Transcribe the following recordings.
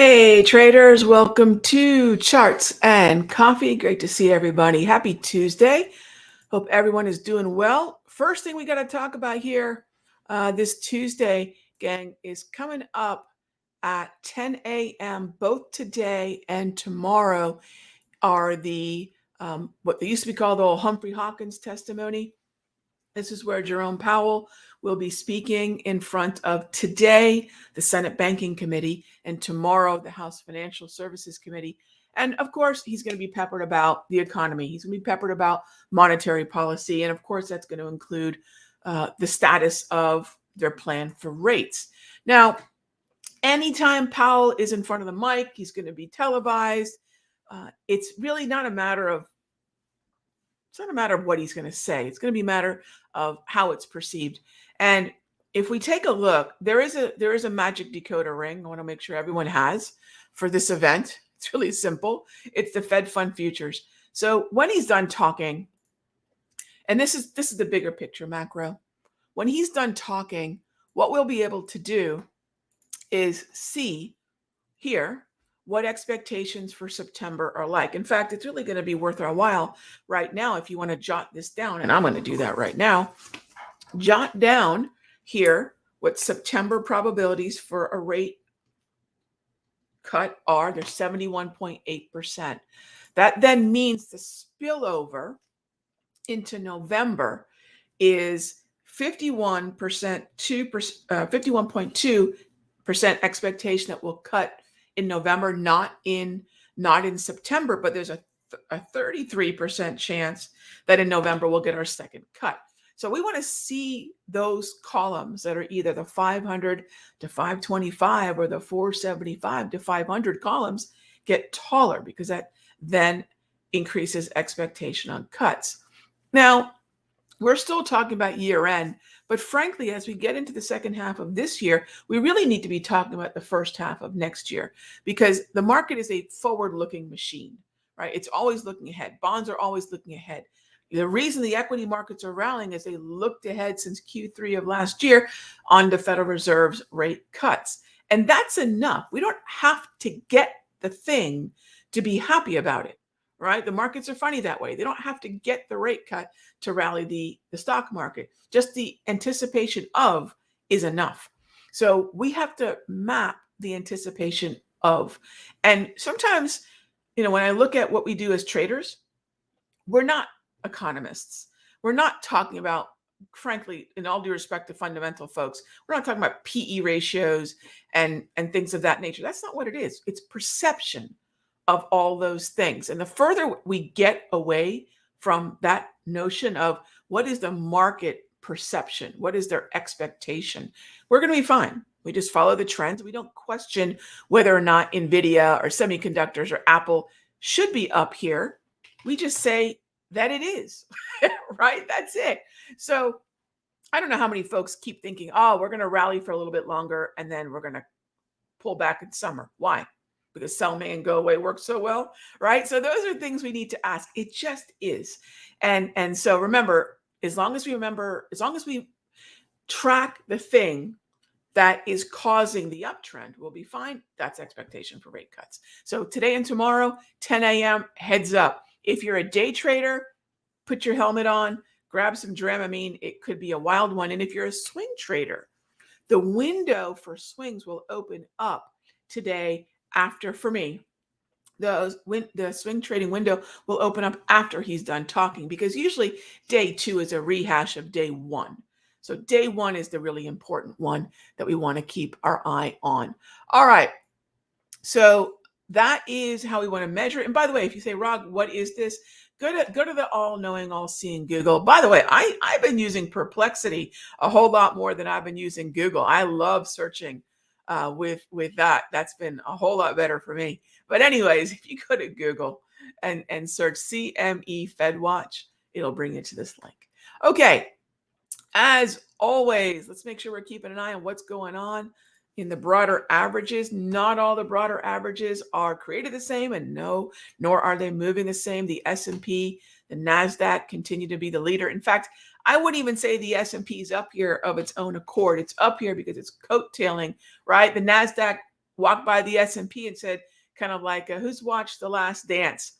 Hey traders, welcome to Charts and Coffee. Great to see everybody. Happy Tuesday. Hope everyone is doing well. First thing we got to talk about here this Tuesday, gang, is coming up at 10 a.m. Both today and tomorrow are the what they used to be called the old Humphrey Hawkins testimony. This is where Jerome Powell will be speaking in front of today, the Senate Banking Committee, and tomorrow, the House Financial Services Committee. And of course, he's going to be peppered about the economy. He's going to be peppered about monetary policy. And of course, that's going to include the status of their plan for rates. Now, anytime Powell is in front of the mic, he's going to be televised. It's really not a matter of what he's going to say. It's going to be a matter of how it's perceived. And if we take a look, there is a magic decoder ring I want to make sure everyone has for this event. It's really simple. It's the Fed Fund futures. So when he's done talking, and this is the bigger picture macro, when he's done talking, what we'll be able to do is see here what expectations for September are like. In fact, it's really going to be worth our while right now if you want to jot this down, and I'm going to do that right now. Jot down here what September probabilities for a rate cut are. They're 71.8%. That then means the spillover into November is 51.2% expectation that will cut in November, not in September, but there's a 33% chance that in November we'll get our second cut. So we want to see those columns that are either the 500 to 525 or the 475 to 500 columns get taller, because that then increases expectation on cuts. Now, we're still talking about year end, but frankly, as we get into the second half of this year, we really need to be talking about the first half of next year, because the market is a forward-looking machine, right? It's always looking ahead. Bonds are always looking ahead. The reason the equity markets are rallying is they looked ahead since Q3 of last year on the Federal Reserve's rate cuts. And that's enough. We don't have to get the thing to be happy about it, right? The markets are funny that way. They don't have to get the rate cut to rally the stock market. Just the anticipation of is enough. So we have to map the anticipation of. And sometimes, when I look at what we do as traders, we're not economists. We're not talking about, frankly, in all due respect to fundamental folks, we're not talking about PE ratios and things of that nature. That's not what it is. It's perception of all those things. And the further we get away from that notion of what is the market perception, what is their expectation, we're going to be fine. We just follow the trends. We don't question whether or not NVIDIA or semiconductors or Apple should be up here. We just say that it is, right? That's it. So I don't know how many folks keep thinking, oh, we're going to rally for a little bit longer and then we're going to pull back in summer. Why? Because sell May and go away works so well, right? So those are things we need to ask. It just is. And so remember, as long as we track the thing that is causing the uptrend, we'll be fine. That's expectation for rate cuts. So today and tomorrow, 10 a.m., heads up. If you're a day trader, put your helmet on, grab some Dramamine. It could be a wild one. And if you're a swing trader, the window for swings will open up today after, for me, the swing trading window will open up after he's done talking, because usually day 2 is a rehash of day 1. So day 1 is the really important one that we want to keep our eye on. All right. So that is how we want to measure it. And by the way, if you say, Rog, what is this? Go to the all-knowing, all-seeing Google. By the way, I've been using Perplexity a whole lot more than I've been using Google. I love searching with that. That's been a whole lot better for me. But anyways, if you go to Google and search CME Fed Watch, it'll bring you to this link. Okay. As always, let's make sure we're keeping an eye on what's going on in the broader averages. Not all the broader averages are created the same, and nor are they moving the same. The S&P, the NASDAQ continue to be the leader. In fact, I wouldn't even say the S&P is up here of its own accord. It's up here because it's coattailing, right? The NASDAQ walked by the S&P and said, kind of like, who's watched The Last Dance?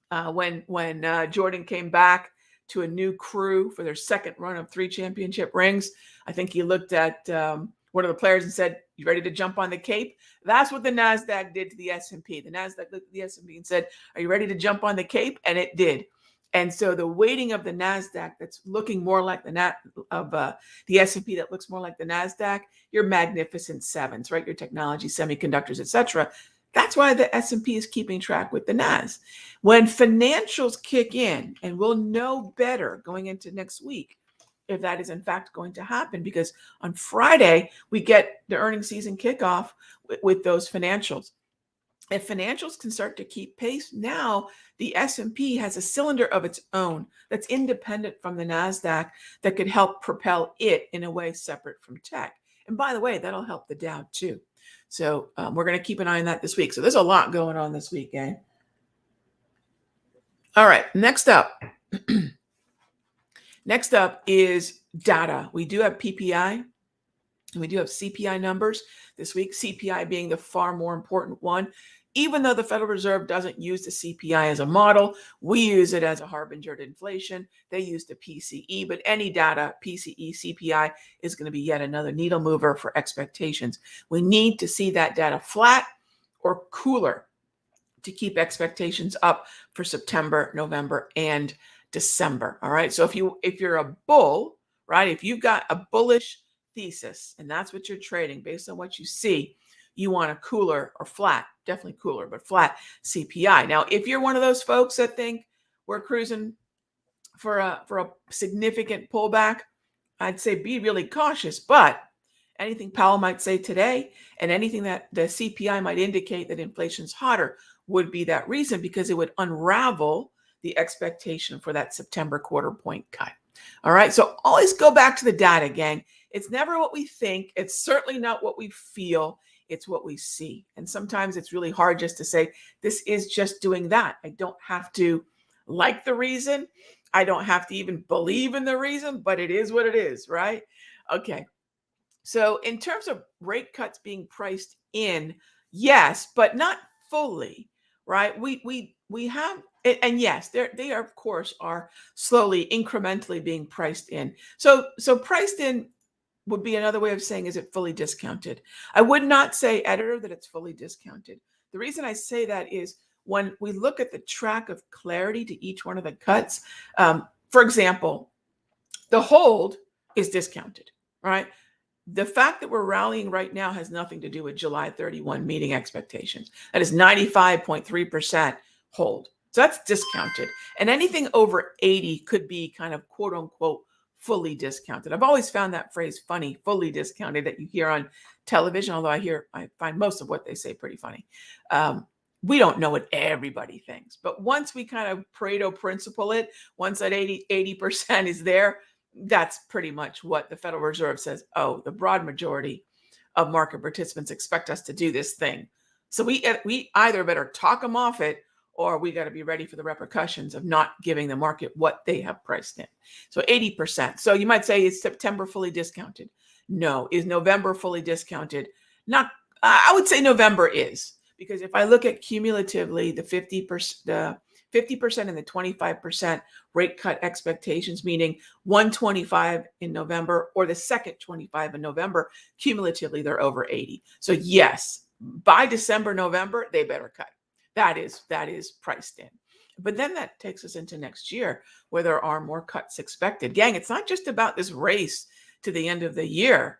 When Jordan came back to a new crew for their second run of 3 championship rings, I think he looked at one of the players and said, "You ready to jump on the cape?" That's what the NASDAQ did to the S&P. The NASDAQ looked at the S&P and said, "Are you ready to jump on the cape?" And it did. And so the weighting of the NASDAQ that's looking more like the S&P that looks more like the NASDAQ, your magnificent sevens, right? Your technology, semiconductors, etc. That's why the S&P is keeping track with the NAS. When financials kick in, and we'll know better going into next week if that is in fact going to happen, because on Friday we get the earnings season kickoff with those financials. If financials can start to keep pace, now the S&P has a cylinder of its own that's independent from the NASDAQ that could help propel it in a way separate from tech. And by the way, that'll help the Dow too. So we're going to keep an eye on that this week. So there's a lot going on this week, gang. All right, next up. Next up is data. We do have PPI and we do have CPI numbers this week, CPI being the far more important one. Even though the Federal Reserve doesn't use the CPI as a model, we use it as a harbinger to inflation. They use the PCE, but any data, PCE, CPI, is going to be yet another needle mover for expectations. We need to see that data flat or cooler to keep expectations up for September, November, and December. All right. So if you're a bull, right, if you've got a bullish thesis and that's what you're trading based on what you see, you want a cooler or flat, definitely cooler, but flat CPI. Now, if you're one of those folks that think we're cruising for a significant pullback, I'd say be really cautious. But anything Powell might say today and anything that the CPI might indicate that inflation's hotter would be that reason, because it would unravel the expectation for that September quarter point cut. All right. So always go back to the data, gang. It's never what we think. It's certainly not what we feel. It's what we see. And sometimes it's really hard just to say, this is just doing that. I don't have to like the reason. I don't have to even believe in the reason, but it is what it is, right? Okay. So in terms of rate cuts being priced in, yes, but not fully, right? We have, and yes, they are, of course, are slowly, incrementally being priced in. So priced in would be another way of saying, is it fully discounted? I would not say, editor, that it's fully discounted. The reason I say that is when we look at the track of clarity to each one of the cuts, for example, the hold is discounted, right? The fact that we're rallying right now has nothing to do with July 31 meeting expectations. That is 95.3% hold. So that's discounted. And anything over 80 could be kind of quote unquote fully discounted. I've always found that phrase funny, fully discounted, that you hear on television, although I find most of what they say pretty funny. We don't know what everybody thinks, but once we kind of Pareto principle it, once that 80% is there, that's pretty much what the Federal Reserve says. Oh, the broad majority of market participants expect us to do this thing. So we either better talk them off it, or we got to be ready for the repercussions of not giving the market what they have priced in. So 80%. So you might say, is September fully discounted? No. Is November fully discounted? Not. I would say November is, because if I look at cumulatively the 50%, and the 25% rate cut expectations, meaning 125 in November or the second 25 in November, cumulatively they're over 80. So yes, by December, November, they better cut. That is priced in. But then that takes us into next year where there are more cuts expected. Gang, it's not just about this race to the end of the year.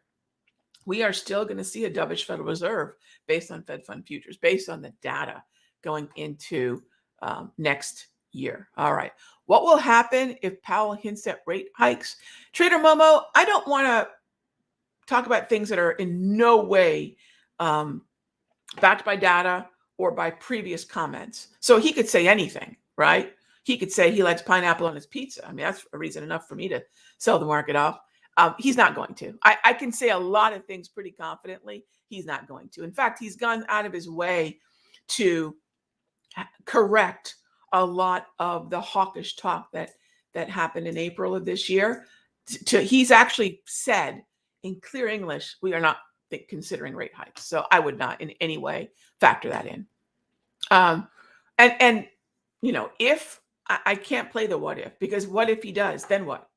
We are still going to see a dovish Federal Reserve based on Fed Fund futures, based on the data going into next year. All right. What will happen if Powell hints at rate hikes? Trader Momo, I don't want to talk about things that are in no way backed by data or by previous comments. So he could say anything, right? He could say he likes pineapple on his pizza. I mean, that's a reason enough for me to sell the market off. He's not going to. I can say a lot of things pretty confidently. He's not going to. In fact, he's gone out of his way to correct a lot of the hawkish talk that happened in April of this year. He's actually said in clear English, we are not considering rate hikes. So I would not in any way factor that in. And if I can't play the what if, because what if he does, then what?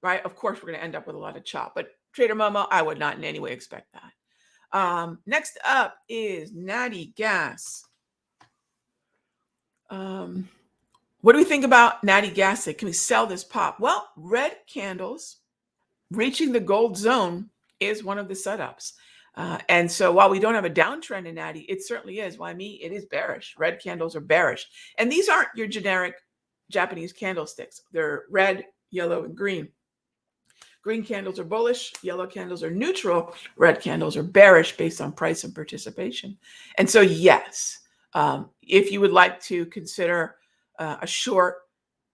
Right? Of course, we're going to end up with a lot of chop. But Trader Momo, I would not in any way expect that. Next up is Natty Gas. What do we think about Natty Gas? Can we sell this pop? Well, red candles reaching the gold zone is one of the setups. And so while we don't have a downtrend in Natty, it certainly is. Why me? It is bearish. Red candles are bearish. And these aren't your generic Japanese candlesticks. They're red, yellow, and green. Green candles are bullish. Yellow candles are neutral. Red candles are bearish based on price and participation. And so, yes, if you would like to consider a short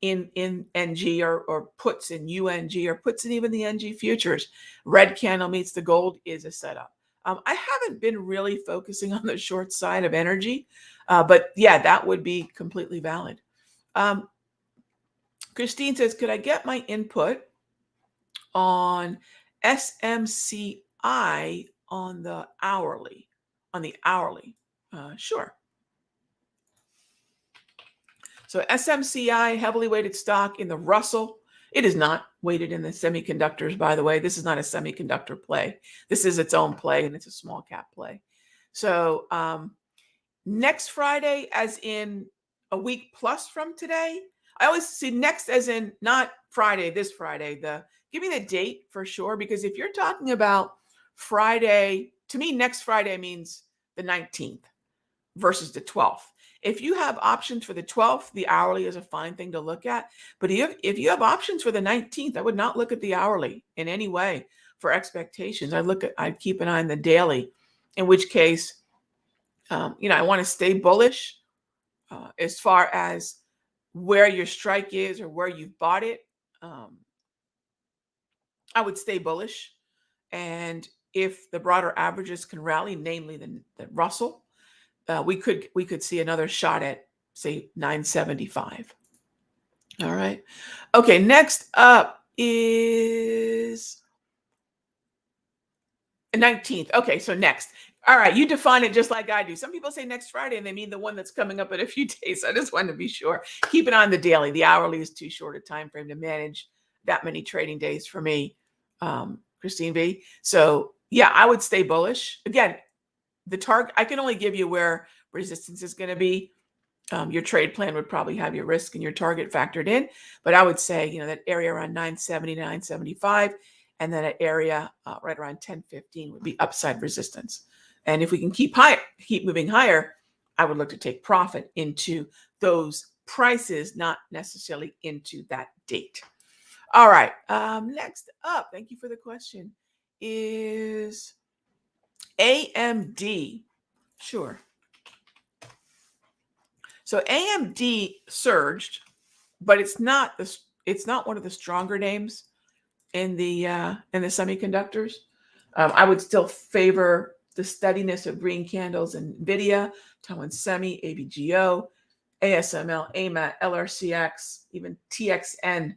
in NG or puts in UNG or puts in even the NG futures, red candle meets the gold is a setup. I haven't been really focusing on the short side of energy, but yeah, that would be completely valid. Christine says, could I get my input on SMCI on the hourly? Sure. So SMCI, heavily weighted stock in the Russell. It is not weighted in the semiconductors, by the way. This is not a semiconductor play. This is its own play, and it's a small cap play. So next Friday, as in a week plus from today, I always see next as in not Friday, this Friday. Give me the date for sure, because if you're talking about Friday, to me, next Friday means the 19th versus the 12th. If you have options for the 12th, the hourly is a fine thing to look at. But if you have options for the 19th, I would not look at the hourly in any way for expectations. I'd keep an eye on the daily, in which case, I want to stay bullish as far as where your strike is or where you've bought it. I would stay bullish. And if the broader averages can rally, namely the Russell, we could see another shot at, say, 975. All right. Okay, next up is 19th. Okay, so next. All right, you define it just like I do. Some people say next Friday, and they mean the one that's coming up in a few days. I just wanted to be sure. Keep it on the daily. The hourly is too short a time frame to manage that many trading days for me, Christine V. So, yeah, I would stay bullish. Again, the target, I can only give you where resistance is going to be. Your trade plan would probably have your risk and your target factored in, but I would say, that area around 970 to 975, and then an area right around 1015 would be upside resistance. And if we can keep moving higher, I would look to take profit into those prices, not necessarily into that date. All right. Next up, thank you for the question, is AMD. Sure. So AMD surged, but it's not one of the stronger names in the semiconductors. I would still favor the steadiness of green candles in NVIDIA, Taiwan Semi, AVGO, ASML, AMAT, LRCX, even TXN.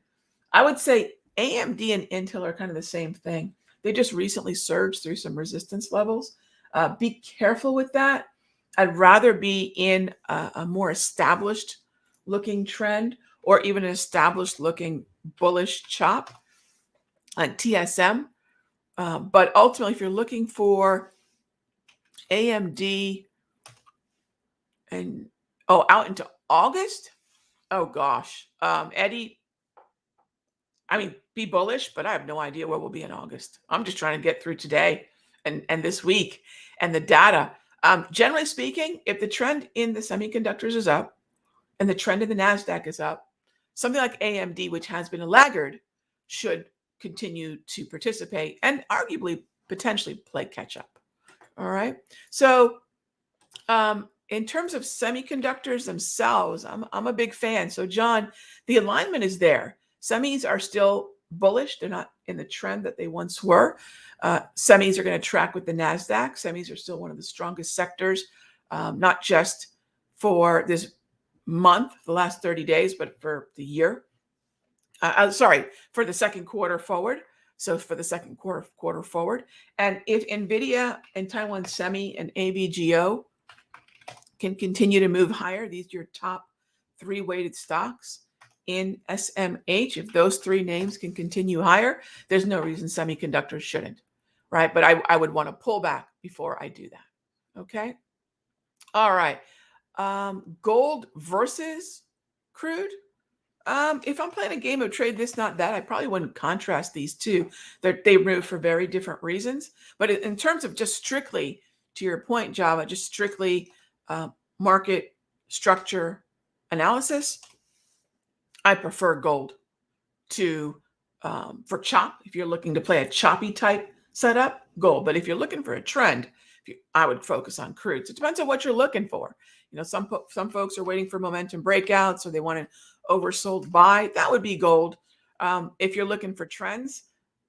I would say AMD and Intel are kind of the same thing. They just recently surged through some resistance levels. Be careful with that. I'd rather be in a more established looking trend or even an established looking bullish chop on TSM. But ultimately, if you're looking for AMD and out into August, oh gosh, Eddie, I mean, be bullish, but I have no idea where we'll be in August. I'm just trying to get through today and this week and the data. Generally speaking, if the trend in the semiconductors is up and the trend in the NASDAQ is up, something like AMD, which has been a laggard, should continue to participate and arguably potentially play catch up. All right. So in terms of semiconductors themselves, I'm a big fan. So John, the alignment is there. Semis are still bullish. They're not in the trend that they once were. Semis are going to track with the NASDAQ. Semis are still one of the strongest sectors, not just for this month, the last 30 days, but for the year. For the second quarter forward. So for the second quarter forward. And if NVIDIA and Taiwan Semi and AVGO can continue to move higher, these are your top 3 weighted stocks in SMH. If those 3 names can continue higher, there's no reason semiconductors shouldn't, right? But I would want to pull back before I do that. Okay. All right. Gold versus crude. If I'm playing a game of trade this, not that, I probably wouldn't contrast these two. They move for very different reasons. But in terms of just strictly, to your point, Java, just strictly market structure analysis, I prefer gold to for chop. If you're looking to play a choppy type setup, gold. But if you're looking for a trend, I would focus on crude. So it depends on what you're looking for. You know, some folks are waiting for momentum breakouts, or they want an oversold buy. That would be gold. If you're looking for trends,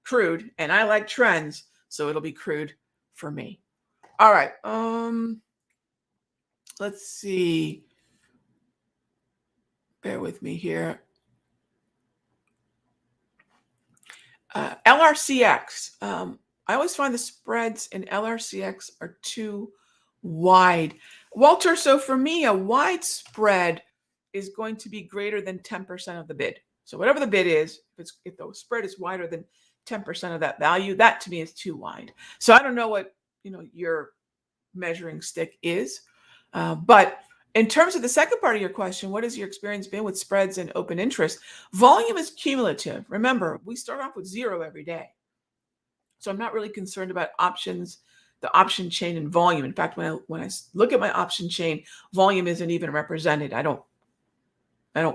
crude, and I like trends, so it'll be crude for me. All right. Let's see. Bear with me here. LRCX. I always find the spreads in LRCX are too wide. Walter, so for me, a wide spread is going to be greater than 10% of the bid. So whatever the bid is, if the spread is wider than 10% of that value, that to me is too wide. So I don't know what your measuring stick is, but in terms of the second part of your question, what has your experience been with spreads and open interest? Volume is cumulative. Remember, we start off with 0 every day. So I'm not really concerned about options, the option chain and volume. In fact, when I look at my option chain, volume isn't even represented. I don't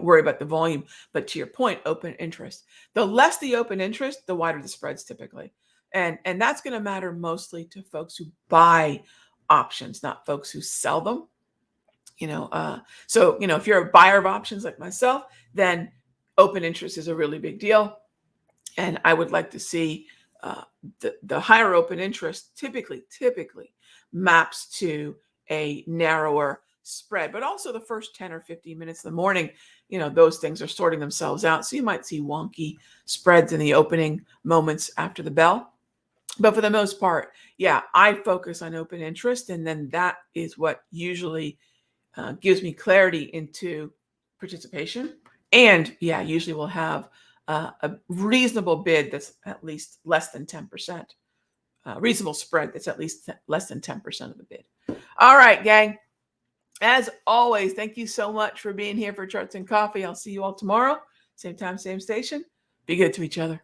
worry about the volume. But to your point, open interest. The less the open interest, the wider the spreads typically. And that's going to matter mostly to folks who buy options, not folks who sell them. So if you're a buyer of options like myself, then open interest is a really big deal. And I would like to see the higher open interest typically maps to a narrower spread, but also the first 10 or 15 minutes of the morning, those things are sorting themselves out. So you might see wonky spreads in the opening moments after the bell. But for the most part, yeah, I focus on open interest. And then that is what usually gives me clarity into participation. And yeah, usually we'll have a reasonable bid that's at least less than 10%, reasonable spread that's at least less than 10% of the bid. All right, gang. As always, thank you so much for being here for Charts and Coffee. I'll see you all tomorrow. Same time, same station. Be good to each other.